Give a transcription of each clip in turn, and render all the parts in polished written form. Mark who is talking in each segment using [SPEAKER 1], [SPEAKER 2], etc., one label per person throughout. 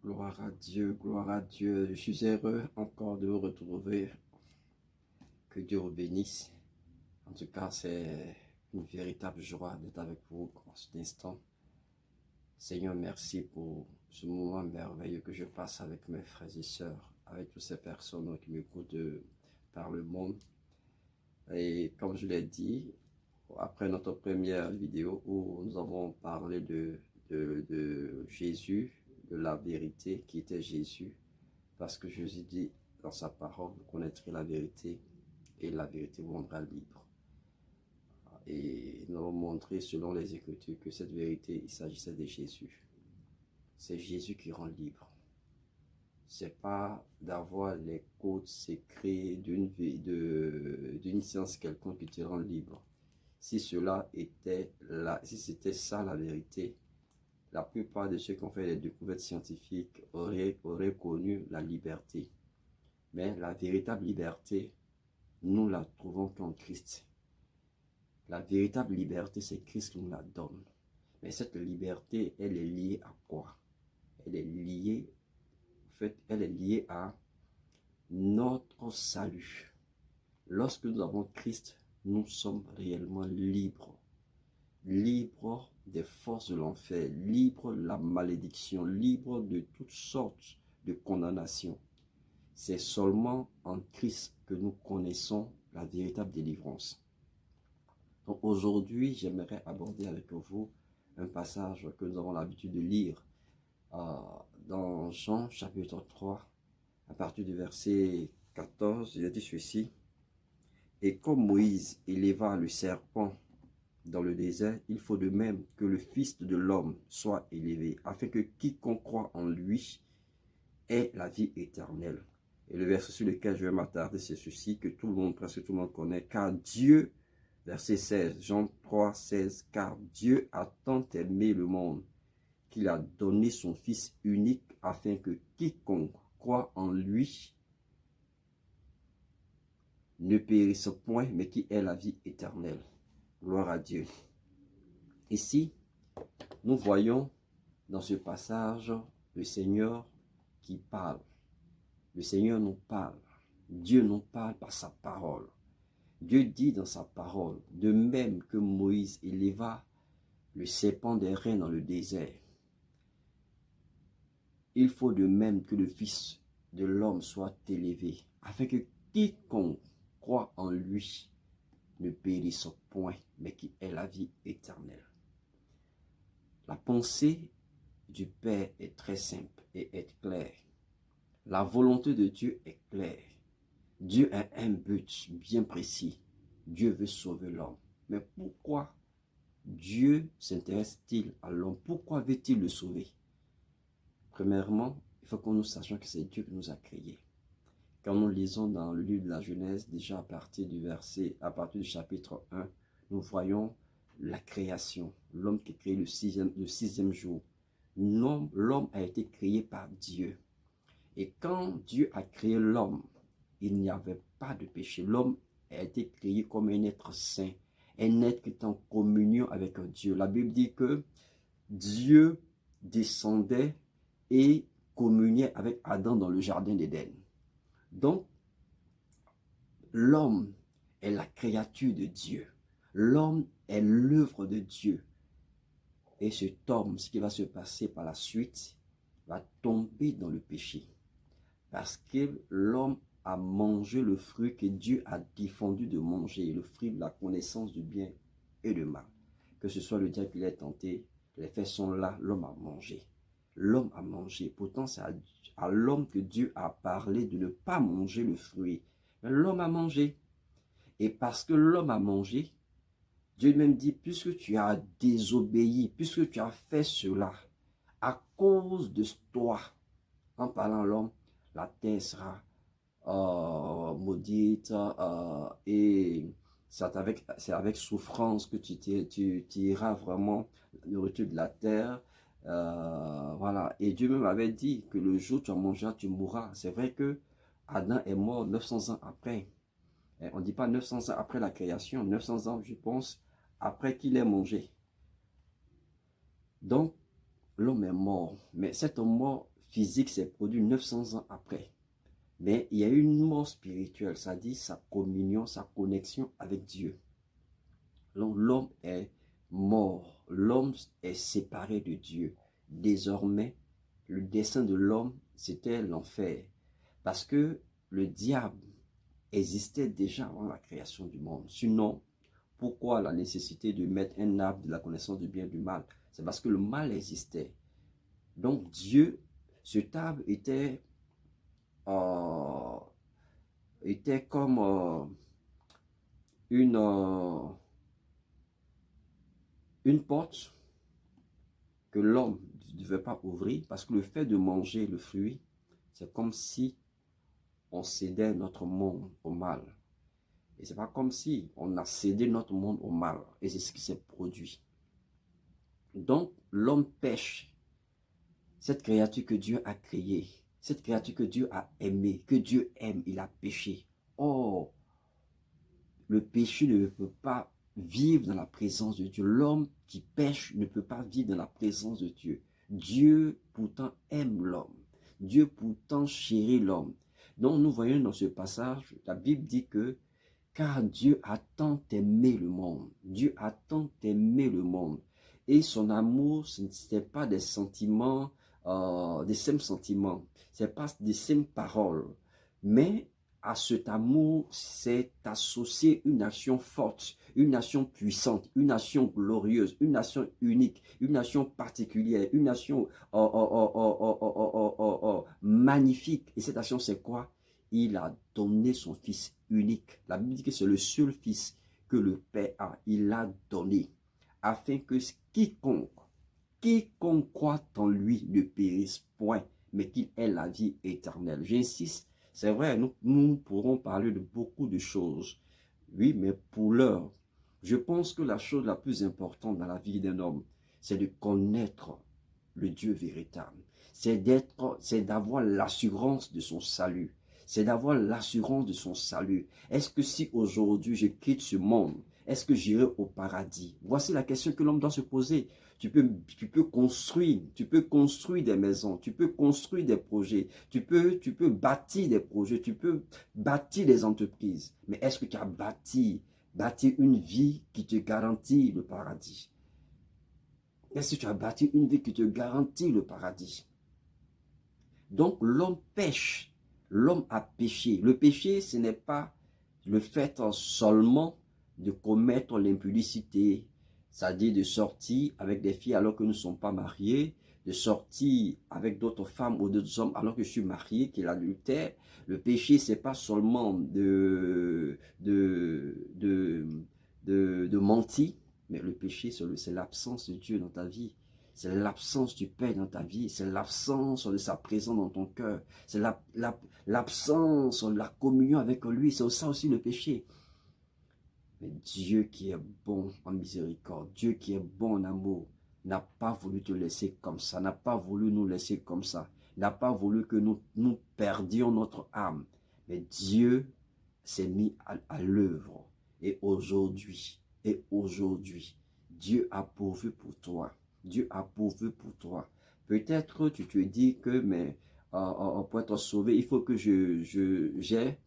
[SPEAKER 1] Gloire à Dieu. Je suis heureux encore de vous retrouver. Que Dieu vous bénisse. En tout cas, c'est une véritable joie d'être avec vous en cet instant. Seigneur, merci pour ce moment merveilleux que je passe avec mes frères et sœurs, avec toutes ces personnes qui m'écoutent par le monde. Et comme je l'ai dit, après notre première vidéo où nous avons parlé de Jésus, de la vérité qui était Jésus, parce que Jésus dit dans sa parole, vous connaîtrez la vérité et la vérité vous rendra libre. Et nous avons montré selon les Écritures que cette vérité, il s'agissait de Jésus. C'est Jésus qui rend libre. C'est pas d'avoir les codes secrets d'une science quelconque qui te rend libre. Si cela était si c'était ça la vérité, la plupart de ceux qui ont fait les découvertes scientifiques auraient connu la liberté. Mais la véritable liberté, nous la trouvons qu'en Christ. La véritable liberté, c'est Christ qui nous la donne. Mais cette liberté, elle est liée à quoi? Elle est liée, en fait, elle est liée à notre salut. Lorsque nous avons Christ, nous sommes réellement libres. Libres des forces de l'enfer, libres de la malédiction, libres de toutes sortes de condamnations. C'est seulement en Christ que nous connaissons la véritable délivrance. Donc aujourd'hui, j'aimerais aborder avec vous un passage que nous avons l'habitude de lire dans Jean chapitre 3, à partir du verset 14, il a dit ceci. Et comme Moïse éleva le serpent dans le désert, il faut de même que le Fils de l'homme soit élevé, afin que quiconque croit en lui ait la vie éternelle. Et le verset sur lequel je vais m'attarder, c'est ceci que tout le monde, presque tout le monde connaît. Car Dieu, verset 16, Jean 3, 16, car Dieu a tant aimé le monde qu'il a donné son Fils unique afin que quiconque croit en lui ne périsse point, mais qui ait la vie éternelle. Gloire à Dieu. Ici, nous voyons dans ce passage le Seigneur qui parle. Le Seigneur nous parle. Dieu nous parle par sa parole. Dieu dit dans sa parole, de même que Moïse éleva le serpent des reins dans le désert, il faut de même que le Fils de l'homme soit élevé, afin que quiconque croit en lui ne périsse point, mais qui ait la vie éternelle. La pensée du Père est très simple et est claire. La volonté de Dieu est claire. Dieu a un but bien précis. Dieu veut sauver l'homme. Mais pourquoi Dieu s'intéresse-t-il à l'homme? Pourquoi veut-il le sauver? Premièrement, il faut que nous sachions que c'est Dieu qui nous a créés. Quand nous lisons dans le livre de la Genèse, déjà à partir du chapitre 1, nous voyons la création. L'homme qui est créé le sixième jour. L'homme a été créé par Dieu. Et quand Dieu a créé l'homme, il n'y avait pas de péché. L'homme a été créé comme un être saint, un être qui est en communion avec Dieu. La Bible dit que Dieu descendait et communiait avec Adam dans le jardin d'Éden. Donc, l'homme est la créature de Dieu. L'homme est l'œuvre de Dieu. Et cet homme, ce qui va se passer par la suite, va tomber dans le péché. Parce que l'homme a mangé le fruit que Dieu a défendu de manger, le fruit de la connaissance du bien et du mal. Que ce soit le diable qui l'ait tenté, les faits sont là, l'homme a mangé. L'homme a mangé. Pourtant, c'est à l'homme que Dieu a parlé de ne pas manger le fruit. Mais l'homme a mangé. Et parce que l'homme a mangé, Dieu même dit, puisque tu as désobéi, puisque tu as fait cela, à cause de toi, en parlant à l'homme, la terre sera maudite et c'est avec souffrance que tu iras vraiment la nourriture de la terre. Voilà. Et Dieu même avait dit que le jour où tu en mangeras, tu mourras. C'est vrai que Adam est mort 900 ans après. On ne dit pas 900 ans après la création, 900 ans, je pense, après qu'il ait mangé. Donc, l'homme est mort. Mais cette mort physique s'est produit 900 ans après. Mais il y a eu une mort spirituelle, ça dit sa communion, sa connexion avec Dieu. Donc l'homme est mort, l'homme est séparé de Dieu. Désormais, le dessein de l'homme, c'était l'enfer. Parce que le diable existait déjà avant la création du monde. Sinon, pourquoi la nécessité de mettre un arbre de la connaissance du bien et du mal? C'est parce que le mal existait. Donc Dieu, cet arbre euh, était comme une, euh, une porte que l'homme ne devait pas ouvrir, parce que le fait de manger le fruit, c'est comme si on cédait notre monde au mal. Et c'est pas comme si on a cédé notre monde au mal. Et c'est ce qui s'est produit. Donc, l'homme pêche. Cette créature que Dieu a créée, cette créature que Dieu a aimée, que Dieu aime, il a péché. Or, le péché ne peut pas vivre dans la présence de Dieu. L'homme qui pêche ne peut pas vivre dans la présence de Dieu. Dieu pourtant aime l'homme. Dieu pourtant chérit l'homme. Donc nous voyons dans ce passage, la Bible dit que car Dieu a tant aimé le monde. Dieu a tant aimé le monde. Et son amour, ce n'était pas des sentiments, des simples sentiments. Ce n'est pas des simples paroles. Mais à cet amour, c'est associé une action forte, une action puissante, une action glorieuse, une action unique, une action particulière, une action magnifique. Et cette action, c'est quoi? Il a donné son Fils unique. La Bible dit que c'est le seul Fils que le Père a. Il l'a donné afin que quiconque croit en lui ne périsse point, mais qu'il ait la vie éternelle. J'insiste, c'est vrai, nous pourrons parler de beaucoup de choses. Oui, mais pour l'heure, je pense que la chose la plus importante dans la vie d'un homme, c'est de connaître le Dieu véritable. C'est d'avoir l'assurance de son salut. C'est d'avoir l'assurance de son salut. Est-ce que si aujourd'hui je quitte ce monde, est-ce que j'irai au paradis? Voici la question que l'homme doit se poser. Tu peux construire des maisons, tu peux construire des projets, tu peux bâtir des projets, tu peux bâtir des entreprises. Mais est-ce que tu as bâti une vie qui te garantit le paradis? Est-ce que tu as bâti une vie qui te garantit le paradis? Donc l'homme pêche, l'homme a péché. Le péché, ce n'est pas le fait seulement de commettre l'impudicité, c'est-à-dire de sortir avec des filles alors que nous ne sommes pas mariés, de sortir avec d'autres femmes ou d'autres hommes alors que je suis marié, qui est l'adultère. Le péché, c'est pas seulement de mentir, mais le péché, c'est l'absence de Dieu dans ta vie. C'est l'absence du Père dans ta vie. C'est l'absence de sa présence dans ton cœur. C'est l'absence de la communion avec lui. C'est ça aussi le péché. Mais Dieu qui est bon en miséricorde, Dieu qui est bon en amour, n'a pas voulu te laisser comme ça, n'a pas voulu nous laisser comme ça, n'a pas voulu que nous perdions notre âme. Mais Dieu s'est mis à l'œuvre. Et aujourd'hui, Dieu a pourvu pour toi. Dieu a pourvu pour toi. Peut-être tu te dis que, mais pour être sauvé, il faut que j'ai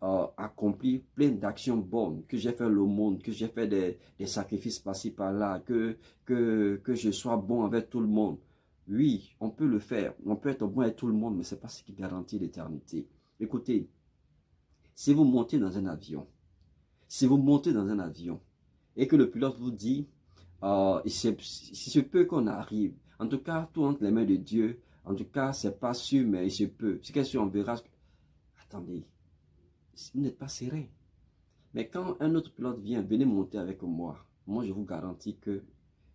[SPEAKER 1] accompli plein d'actions bonnes, que j'ai fait l'aumône, que j'ai fait des sacrifices par-ci par-là, que je sois bon avec tout le monde. Oui, on peut le faire, on peut être bon avec tout le monde, mais ce n'est pas ce qui garantit l'éternité. Écoutez, si vous montez dans un avion, et que le pilote vous dit, il se peut qu'on arrive, en tout cas, tout entre les mains de Dieu, en tout cas, c'est pas sûr, mais il se peut. C'est question, on verra. Attendez, vous n'êtes pas serré. Mais quand un autre pilote vient, venez monter avec moi. Moi, je vous garantis que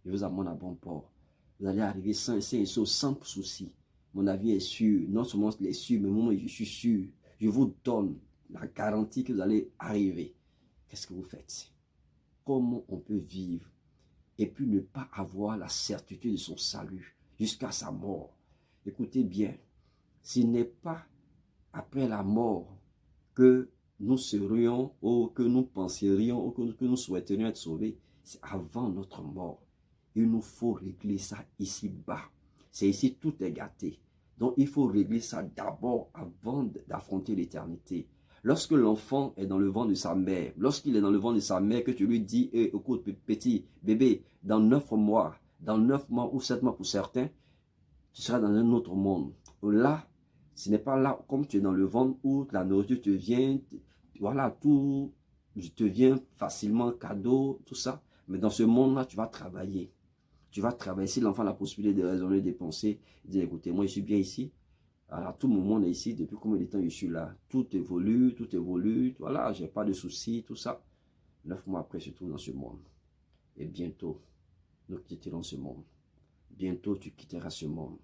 [SPEAKER 1] je vous amène à bon port. Vous allez arriver sans souci. Mon avis est sûr. Non seulement il est sûr, mais moi, je suis sûr. Je vous donne la garantie que vous allez arriver. Qu'est-ce que vous faites? Comment on peut vivre et puis ne pas avoir la certitude de son salut jusqu'à sa mort? Écoutez bien, ce n'est pas après la mort que nous serions ou que nous penserions ou que nous souhaiterions être sauvés. C'est avant notre mort. Il nous faut régler ça ici-bas. C'est ici, tout est gâté. Donc, il faut régler ça d'abord avant d'affronter l'éternité. Lorsque l'enfant est dans le ventre de sa mère, lorsqu'il est dans le ventre de sa mère, que tu lui dis, écoute, petit bébé, dans 9 mois ou 7 mois pour certains, tu seras dans un autre monde. Là, ce n'est pas là, comme tu es dans le ventre, où la nourriture te vient, voilà, tout te vient facilement, cadeau, tout ça. Mais dans ce monde-là, tu vas travailler. Tu vas travailler. Si l'enfant a la possibilité de raisonner, de penser, de dire, écoutez, moi, je suis bien ici. Alors, tout mon monde est ici. Depuis combien de temps je suis là? Tout évolue, tout évolue. Voilà, j'ai pas de soucis, tout ça. 9 mois après, je trouve dans ce monde. Et bientôt, nous quitterons ce monde. Bientôt, tu quitteras ce monde.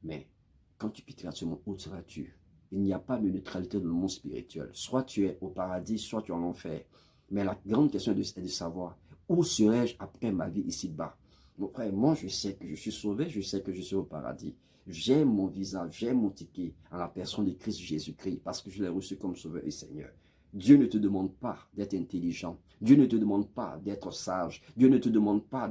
[SPEAKER 1] Mais quand tu quitteras ce monde, où seras-tu? Il n'y a pas de neutralité dans le monde spirituel. Soit tu es au paradis, soit tu es en enfer. Mais la grande question est de savoir, où serai-je après ma vie ici-bas? Mon frère, moi je sais que je suis sauvé, je sais que je suis au paradis. J'ai mon visa, j'ai mon ticket en la personne de Christ Jésus-Christ parce que je l'ai reçu comme sauveur et Seigneur. Dieu ne te demande pas d'être intelligent. Dieu ne te demande pas d'être sage. Dieu ne te demande pas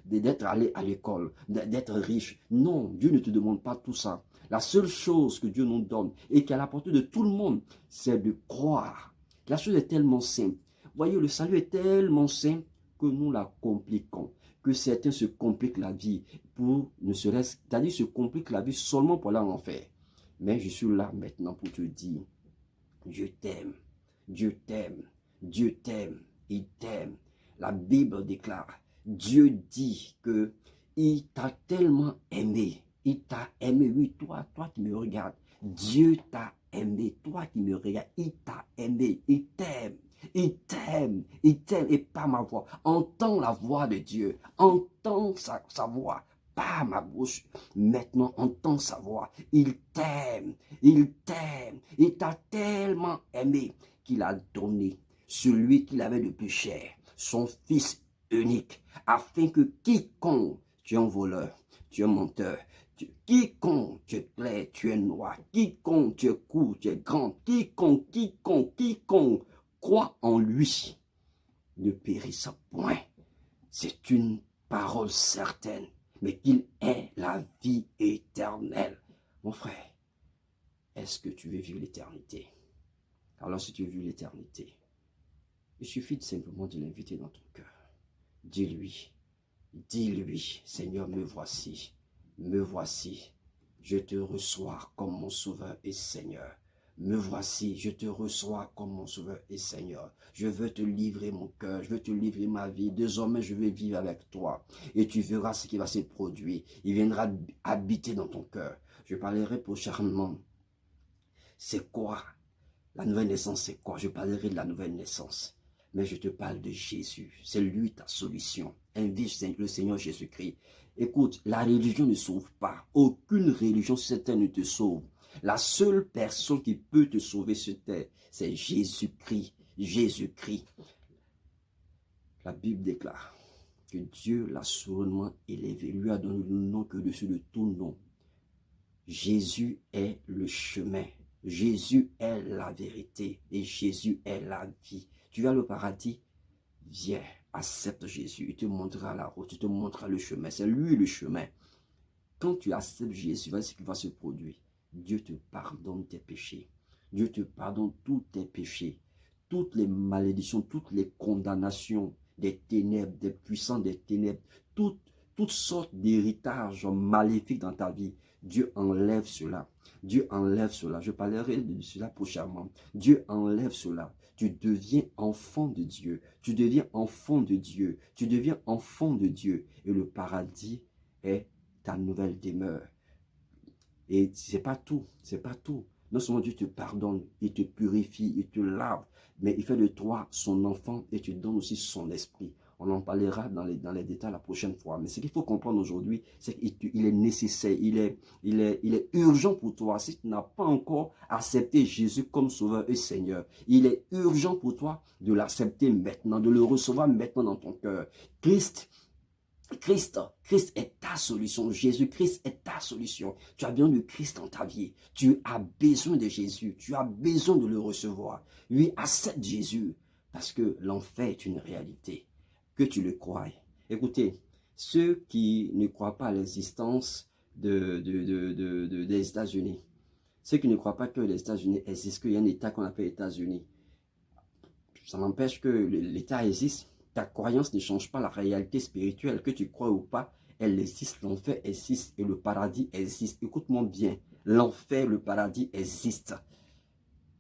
[SPEAKER 1] d'être allé à l'école, d'être riche. Non, Dieu ne te demande pas tout ça. La seule chose que Dieu nous donne et qui est à la portée de tout le monde, c'est de croire. La chose est tellement simple. Voyez, le salut est tellement simple que nous la compliquons. Que certains se compliquent la vie pour ne serait-ce, c'est-à-dire se compliquent la vie seulement pour aller en enfer. Mais je suis là maintenant pour te dire, Dieu t'aime. Dieu t'aime, Dieu t'aime, il t'aime. La Bible déclare, Dieu dit que il t'a tellement aimé, il t'a aimé, oui, toi qui me regardes, Dieu t'a aimé, toi qui me regardes, il t'a aimé, il t'aime. Il t'aime, et pas ma voix. Entends la voix de Dieu, entends sa voix, pas ma bouche. Maintenant, entends sa voix. Il t'aime, il t'a tellement aimé qu'il a donné celui qu'il avait de plus cher, son fils unique, afin que quiconque, tu es un voleur, tu es un menteur, quiconque, tu es clair, tu es noir, quiconque, tu es court, tu es grand, quiconque, croit en lui, ne périsse point. C'est une parole certaine, mais qu'il est la vie éternelle. Mon frère, est-ce que tu veux vivre l'éternité? Alors si tu veux vivre l'éternité, il suffit simplement de l'inviter dans ton cœur. Dis-lui, Seigneur, me voici, je te reçois comme mon sauveur et Seigneur. Me voici, je te reçois comme mon sauveur et Seigneur. Je veux te livrer mon cœur, je veux te livrer ma vie. Désormais, je veux vivre avec toi. Et tu verras ce qui va se produire. Il viendra habiter dans ton cœur. Je parlerai prochainement. C'est quoi? La nouvelle naissance, c'est quoi? Je parlerai de la nouvelle naissance. Mais je te parle de Jésus. C'est lui ta solution. Invite le Seigneur Jésus-Christ. Écoute, la religion ne sauve pas. Aucune religion sur cette terre ne te sauve. La seule personne qui peut te sauver sur terre, c'est Jésus-Christ. Jésus-Christ. La Bible déclare que Dieu l'a souverainement élevé. Lui a donné le nom que dessus de tout nom. Jésus est le chemin. Jésus est la vérité et Jésus est la vie. Tu vas au paradis, viens, accepte Jésus. Il te montrera la route, il te montrera le chemin. C'est lui le chemin. Quand tu acceptes Jésus, voilà ce qui va se produire. Dieu te pardonne tes péchés. Dieu te pardonne tous tes péchés. Toutes les malédictions, toutes les condamnations des ténèbres, des puissants des ténèbres, toutes sortes d'héritages maléfiques dans ta vie. Dieu enlève cela. Dieu enlève cela. Je parlerai de cela prochainement. Dieu enlève cela. Tu deviens enfant de Dieu. Tu deviens enfant de Dieu. Tu deviens enfant de Dieu. Et le paradis est ta nouvelle demeure. Et c'est pas tout. C'est pas tout. Non seulement Dieu te pardonne, il te purifie, il te lave, mais il fait de toi son enfant et tu donnes aussi son esprit. On en parlera dans les détails la prochaine fois. Mais ce qu'il faut comprendre aujourd'hui, c'est qu'il est nécessaire, il est urgent pour toi. Si tu n'as pas encore accepté Jésus comme Sauveur et Seigneur, il est urgent pour toi de l'accepter maintenant, de le recevoir maintenant dans ton cœur. Christ est ta solution. Jésus-Christ est ta solution. Tu as besoin de Christ dans ta vie. Tu as besoin de Jésus. Tu as besoin de le recevoir. Oui, accepte Jésus parce que l'enfer est une réalité. Que tu le crois. Écoutez, ceux qui ne croient pas à l'existence des États-Unis. Ceux qui ne croient pas que les États-Unis existent, qu'il y a un État qu'on appelle États-Unis, ça n'empêche que l'État existe. Ta croyance ne change pas la réalité spirituelle, que tu crois ou pas, elle existe, l'enfer existe et le paradis existe. Écoute-moi bien, l'enfer, le paradis existent.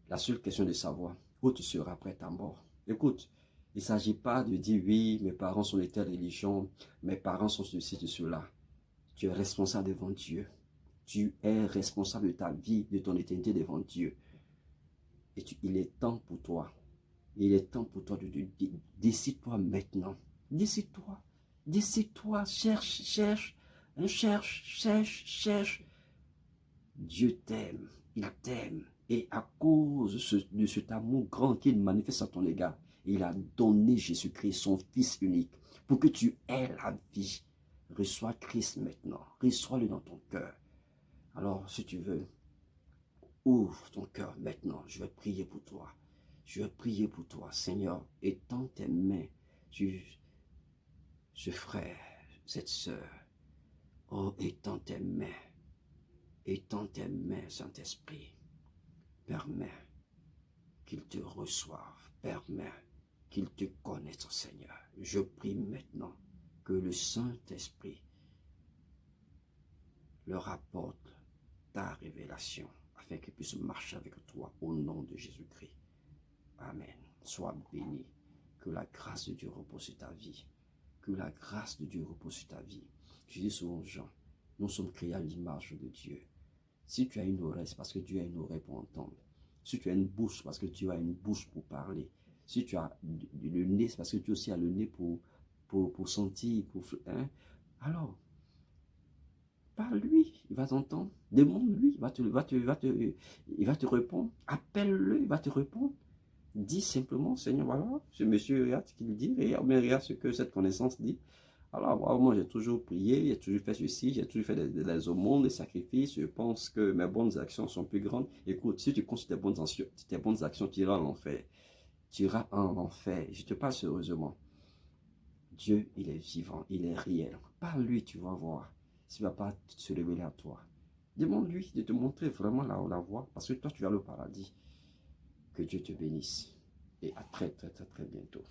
[SPEAKER 1] La seule question de savoir où tu seras après ta mort. Écoute, il ne s'agit pas de dire oui, mes parents sont de telle religion, mes parents sont ceci, de cela. Tu es responsable devant Dieu. Tu es responsable de ta vie, de ton éternité devant Dieu. Et il est temps pour toi. Il est temps pour toi de décide-toi maintenant. Décide-toi. Décide-toi. Cherche, cherche. Cherche, cherche, cherche. Dieu t'aime. Il t'aime. Et à cause de cet amour grand qu'il manifeste à ton égard, il a donné Jésus-Christ, son Fils unique, pour que tu aies la vie. Reçois Christ maintenant. Reçois-le dans ton cœur. Alors, si tu veux, ouvre ton cœur maintenant. Je vais prier pour toi. Je vais prier pour toi, Seigneur. Étends tes mains sur ce frère, cette sœur. Oh, étends tes mains. Étends tes mains, Saint-Esprit. Permets qu'il te reçoive. Permets qu'il te connaisse, Seigneur. Je prie maintenant que le Saint-Esprit leur apporte ta révélation afin qu'il puisse marcher avec toi au nom de Jésus-Christ. Amen. Sois béni. Que la grâce de Dieu repose sur ta vie. Que la grâce de Dieu repose sur ta vie. Je dis souvent aux gens, nous sommes créés à l'image de Dieu. Si tu as une oreille, c'est parce que Dieu a une oreille pour entendre. Si tu as une bouche, c'est parce que Dieu a une bouche pour parler. Si tu as le nez, c'est parce que Dieu aussi a le nez pour sentir. Hein? Alors, parle-lui, il va t'entendre. Demande-lui, il va te répondre. Appelle-le, il va te répondre. Dis simplement, Seigneur, voilà, ce monsieur, regarde ce qu'il dit, regarde ce que cette connaissance dit. Alors, moi, j'ai toujours prié, j'ai toujours fait ceci, j'ai toujours fait des aumônes, des sacrifices. Je pense que mes bonnes actions sont plus grandes. Écoute, si tu considères tes bonnes actions, tu iras en enfer. Tu iras en enfer. Je te parle sérieusement. Dieu, il est vivant, il est réel. Parle-lui, tu vas voir. S'il ne va pas se révéler à toi. Demande-lui de te montrer vraiment la voie, parce que toi, tu vas au paradis. Que Dieu te bénisse. Et à très, très, très, très bientôt.